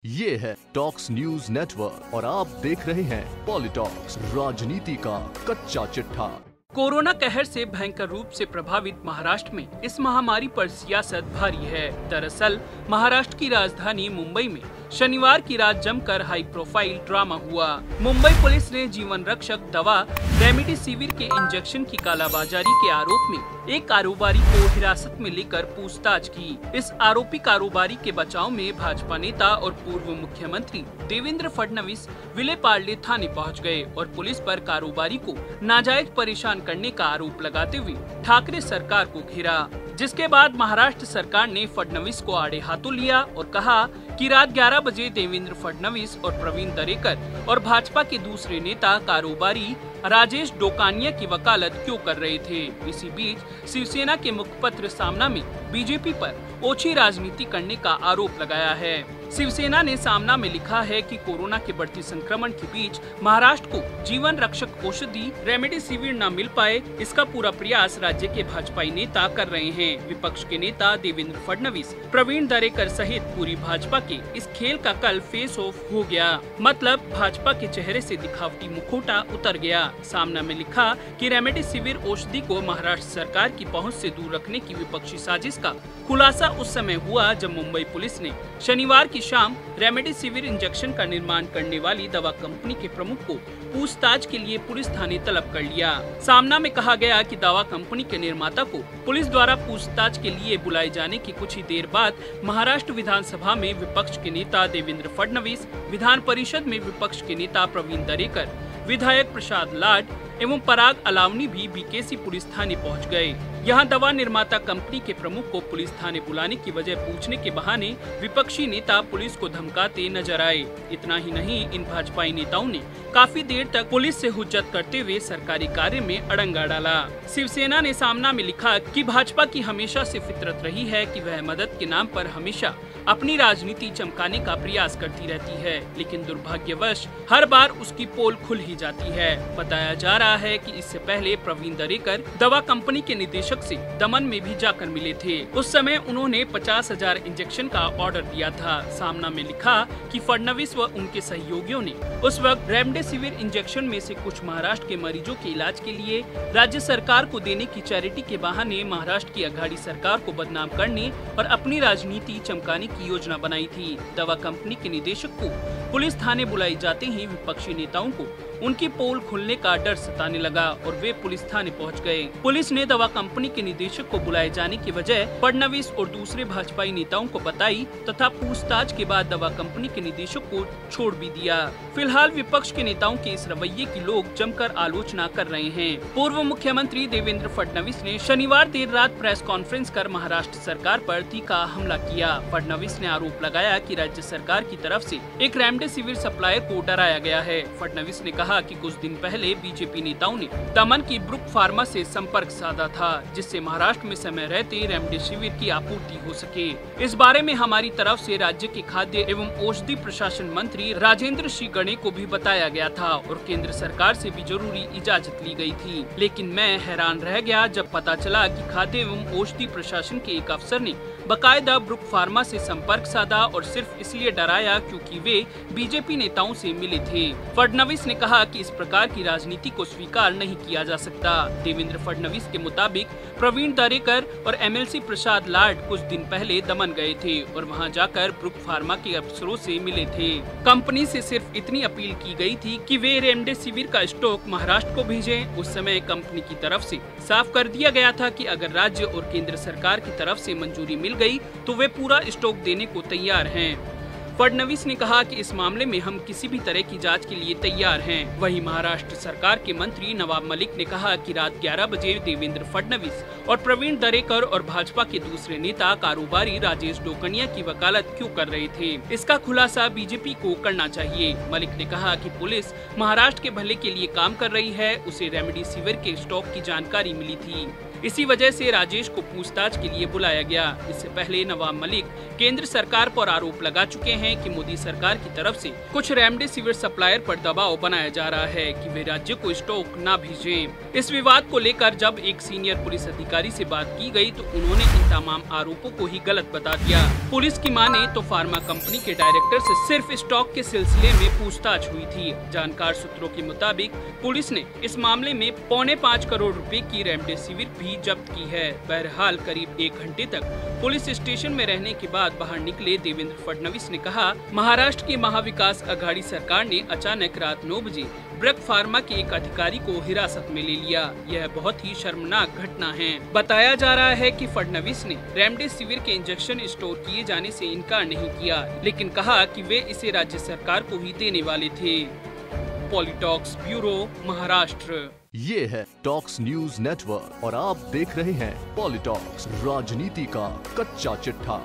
ये है talks news network और आप देख रहे हैं पॉलिटॉक्स, राजनीति का कच्चा चिट्ठा। कोरोना कहर से भयंकर रूप से प्रभावित महाराष्ट्र में इस महामारी पर सियासत भारी है। दरअसल महाराष्ट्र की राजधानी मुंबई में शनिवार की रात जमकर हाई प्रोफाइल ड्रामा हुआ। मुंबई पुलिस ने जीवन रक्षक दवा रेमडेसिविर के इंजेक्शन की कालाबाजारी के आरोप में एक कारोबारी को हिरासत में लेकर पूछताछ की। इस आरोपी कारोबारी के बचाव में भाजपा नेता और पूर्व मुख्यमंत्री देवेंद्र फडणवीस विलेपार्ले थाने पहुंच गए और पुलिस पर कारोबारी को नाजायज परेशान करने का आरोप लगाते हुए ठाकरे सरकार को घेरा, जिसके बाद महाराष्ट्र सरकार ने फडणवीस को आड़े हाथों लिया और कहा कि रात 11 बजे देवेंद्र फडणवीस और प्रवीण दरेकर और भाजपा के दूसरे नेता कारोबारी राजेश डोकानिया की वकालत क्यों कर रहे थे। इसी बीच शिवसेना के मुखपत्र सामना में बीजेपी पर ओछी राजनीति करने का आरोप लगाया है। शिवसेना ने सामना में लिखा है कि कोरोना के बढ़ते संक्रमण के बीच महाराष्ट्र को जीवन रक्षक औषधि रेमडेसिविर न मिल पाए, इसका पूरा प्रयास राज्य के भाजपाई नेता कर रहे हैं। विपक्ष के नेता देवेंद्र फडणवीस, प्रवीण दरेकर सहित पूरी भाजपा के इस खेल का कल फेस ऑफ हो गया, मतलब भाजपा के चेहरे से दिखावटी मुखौटा उतर गया। सामना में लिखा कि रेमडेसिविर औषधि को महाराष्ट्र सरकार की पहुंच से दूर रखने की विपक्षी साजिश का खुलासा उस समय हुआ जब मुंबई पुलिस ने शनिवार की शाम रेमडेसिविर इंजेक्शन का निर्माण करने वाली दवा कंपनी के प्रमुख को पूछताछ के लिए पुलिस थाने तलब कर लिया। सामना में कहा गया कि दवा कंपनी के निर्माता को पुलिस द्वारा पूछताछ के लिए बुलाए जाने की कुछ ही देर बाद महाराष्ट्र विधानसभा में विपक्ष के नेता देवेंद्र फडणवीस, विधान परिषद में विपक्ष के नेता प्रवीण दरेकर, विधायक प्रसाद लाड एवं पराग अलावनी भी बीकेसी पुलिस थाने पहुंच गए। यहां दवा निर्माता कंपनी के प्रमुख को पुलिस थाने बुलाने की वजह पूछने के बहाने विपक्षी नेता पुलिस को धमकाते नजर आए। इतना ही नहीं, इन भाजपाई नेताओं ने काफी देर तक पुलिस से हुज्जत करते हुए सरकारी कार्य में अड़ंगा डाला। शिवसेना ने सामना में लिखा कि भाजपा की हमेशा से फितरत रही है कि वह मदद के नाम पर हमेशा अपनी राजनीति चमकाने का प्रयास करती रहती है, लेकिन दुर्भाग्यवश हर बार उसकी पोल खुल ही जाती है। बताया जा रहा है कि इससे पहले प्रवीण दरेकर दवा कंपनी के निदेशक से दमन में भी जाकर मिले थे। उस समय उन्होंने 50,000 इंजेक्शन का ऑर्डर दिया था। सामना में लिखा कि फडणवीस व उनके सहयोगियों ने उस वक्त रेमडेसिविर इंजेक्शन में से कुछ महाराष्ट्र के मरीजों के इलाज के लिए राज्य सरकार को देने की चैरिटी के बहाने महाराष्ट्र की अघाड़ी सरकार को बदनाम करने और अपनी राजनीति चमकाने की योजना बनाई थी। दवा कंपनी के निदेशक को पुलिस थाने बुलाई जाते ही विपक्षी नेताओं को उनकी पोल खुलने का डर सताने लगा और वे पुलिस थाने पहुंच गए। पुलिस ने दवा कंपनी के निदेशक को बुलाए जाने की वजह फडणवीस और दूसरे भाजपाई नेताओं को बताई तथा पूछताछ के बाद दवा कंपनी के निदेशक को छोड़ भी दिया। फिलहाल विपक्ष के नेताओं के इस रवैये की लोग जमकर आलोचना कर रहे हैं। पूर्व मुख्यमंत्री देवेंद्र फडणवीस ने शनिवार देर रात प्रेस कॉन्फ्रेंस कर महाराष्ट्र सरकार पर तीखा हमला किया। फडणवीस ने आरोप लगाया कि राज्य सरकार की तरफ से एक रेमडेसिविर सप्लायर को डराया गया है। फडणवीस ने कहा कि कुछ दिन पहले बीजेपी नेताओं ने दमन की ब्रुक फार्मा से संपर्क साधा था, जिससे महाराष्ट्र में समय रहते रेमडेसिविर की आपूर्ति हो सके। इस बारे में हमारी तरफ से राज्य के खाद्य एवं औषधि प्रशासन मंत्री राजेंद्र श्री गणे को भी बताया गया था और केंद्र सरकार से भी जरूरी इजाजत ली गई थी, लेकिन मैं हैरान रह गया जब पता चला कि खाद्य एवं औषधि प्रशासन के एक अफसर ने बकायदा ब्रुक फार्मा से संपर्क साधा और सिर्फ इसलिए डराया क्योंकि वे बीजेपी नेताओं से मिले थे। फडणवीस ने कहा कि इस प्रकार की राजनीति को स्वीकार नहीं किया जा सकता। देवेंद्र फडणवीस के मुताबिक प्रवीण दरेकर और एमएलसी प्रसाद लाड कुछ दिन पहले दमन गए थे और वहां जाकर ब्रुक फार्मा के अफसरों से मिले थे। कंपनी से सिर्फ इतनी अपील की गई थी कि वे रेमडेसिविर का स्टॉक महाराष्ट्र को भेजें। उस समय कंपनी की तरफ से साफ कर दिया गया था कि अगर राज्य और केंद्र सरकार की तरफ से मंजूरी मिल गई तो वे पूरा स्टॉक देने को तैयार हैं। फडणवीस ने कहा कि इस मामले में हम किसी भी तरह की जांच के लिए तैयार हैं। वहीं महाराष्ट्र सरकार के मंत्री नवाब मलिक ने कहा कि रात 11 बजे देवेंद्र फडणवीस और प्रवीण दरेकर और भाजपा के दूसरे नेता कारोबारी राजेश डोकानिया की वकालत क्यों कर रहे थे, इसका खुलासा बीजेपी को करना चाहिए। मलिक ने कहा कि पुलिस महाराष्ट्र के भले के लिए काम कर रही है, उसे रेमडेसिविर के स्टॉक की जानकारी मिली थी। इसी वजह से राजेश को पूछताछ के लिए बुलाया गया। इससे पहले नवाब मलिक केंद्र सरकार पर आरोप लगा चुके हैं कि मोदी सरकार की तरफ से कुछ रेमडेसिविर सप्लायर पर दबाव बनाया जा रहा है कि वे राज्य को स्टॉक न भेजें। इस विवाद को लेकर जब एक सीनियर पुलिस अधिकारी से बात की गई तो उन्होंने इन तमाम आरोपों को ही गलत बता दिया। पुलिस की माने तो फार्मा कंपनी के डायरेक्टर से सिर्फ स्टॉक के सिलसिले में पूछताछ हुई थी। जानकार सूत्रों के मुताबिक पुलिस ने इस मामले में 4.25 करोड़ रुपए की रेमडेसिविर भी जब्त की है। बहरहाल करीब 1 घंटे तक पुलिस स्टेशन में रहने के बाद बाहर निकले देवेंद्र फडणवीस ने कहा, महाराष्ट्र की महाविकास आघाड़ी सरकार ने अचानक रात 9 बजे ब्रक फार्मा के एक अधिकारी को हिरासत में ले लिया। यह बहुत ही शर्मनाक घटना है। बताया जा रहा है कि फडणवीस ने रेमडेसिविर के इंजेक्शन स्टोर किए जाने से इनकार नहीं किया, लेकिन कहा कि वे इसे राज्य सरकार को ही देने वाले थे। पॉलिटॉक्स ब्यूरो, महाराष्ट्र। ये है टॉक्स न्यूज नेटवर्क और आप देख रहे हैं पॉलिटॉक्स, राजनीति का कच्चा चिट्ठा।